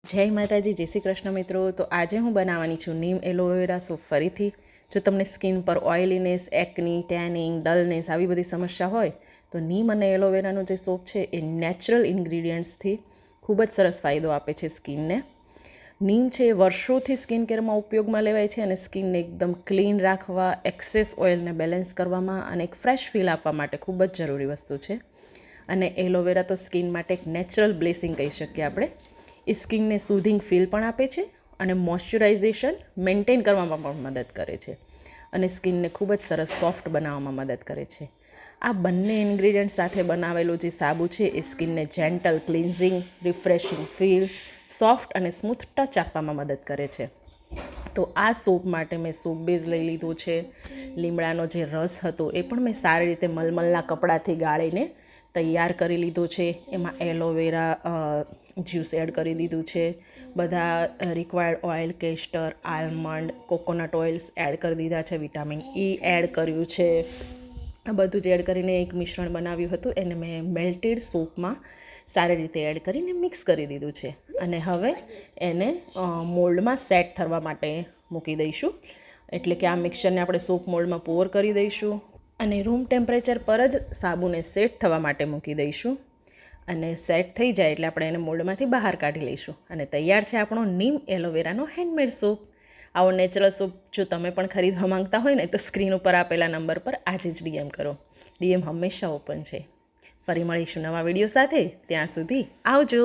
જય માતાજી, જય શ્રી કૃષ્ણ મિત્રો। તો આજે હું બનાવવાની છું નીમ એલોવેરા સૂપ ફરીથી। જો તમને સ્કિન પર ઓઇલીનેસ, એકની, ટેનિંગ, ડલનેસ આવી બધી સમસ્યા હોય તો નીમ અને એલોવેરાનો જે સૂપ છે એ નેચરલ ઇન્ગ્રીડિયન્ટ્સથી ખૂબ જ સરસ ફાયદો આપે છે સ્કિનને। નીમ છે એ વર્ષોથી સ્કિન કેરમાં ઉપયોગમાં લેવાય છે અને સ્કિનને એકદમ ક્લીન રાખવા, એક્સેસ ઓઇલને બેલેન્સ કરવામાં અને એક ફ્રેશ ફીલ આપવા માટે ખૂબ જ જરૂરી વસ્તુ છે। અને એલોવેરા તો સ્કિન માટે એક નેચરલ બ્લેસિંગ કહી શકીએ આપણે। એ સ્કિનને સૂધિંગ ફીલ પણ આપે છે અને મોઇશ્ચરાઇઝેશન મેન્ટેન કરવામાં પણ મદદ કરે છે અને સ્કિનને ખૂબ જ સરસ સોફ્ટ બનાવવામાં મદદ કરે છે। આ બંને ઇન્ગ્રીડિયન્ટ સાથે બનાવેલું જે સાબુ છે એ સ્કિનને gentle cleansing, refreshing feel, soft અને સ્મૂથ ટચ આપવામાં મદદ કરે છે। તો આ સૂપ માટે મેં સૂપ બેઝ લઈ લીધું છે। લીમડાનો જે રસ હતો એ પણ મેં સારી રીતે મલમલના કપડાથી ગાળીને તૈયાર કરી લીધો છે। એમાં એલોવેરા જ્યુસ એડ કરી દીધું છે। બધા required oil, castor, almond, coconut oils add કરી દીધા છે। વિટામિન E એડ કર્યું છે। આ બધું જ એડ કરીને એક મિશ્રણ બનાવ્યું હતું, એને મેં મેલ્ટેડ સૂપમાં સારી રીતે એડ કરીને મિક્સ કરી દીધું છે અને હવે એને મોલ્ડમાં સેટ થવા માટે મૂકી દઈશું। એટલે કે આ મિક્સચરને આપણે સૂપ મોલ્ડમાં પોર કરી દઈશું અને રૂમ ટેમ્પરેચર પર જ સાબુને સેટ થવા માટે મૂકી દઈશું અને સેટ થઈ જાય એટલે આપણે એને મોલ્ડમાંથી બહાર કાઢી લઈશું અને તૈયાર છે આપણો નીમ એલોવેરાનો હેન્ડમેડ સૂપ। આવો નેચરલ સૂપ જો તમે પણ ખરીદવા માંગતા હોય ને તો સ્ક્રીન ઉપર આપેલા નંબર પર આજે જ ડીએમ કરો। ડીએમ હંમેશા ઓપન છે। ફરી મળીશું નવા વિડીયો સાથે, ત્યાં સુધી આવજો।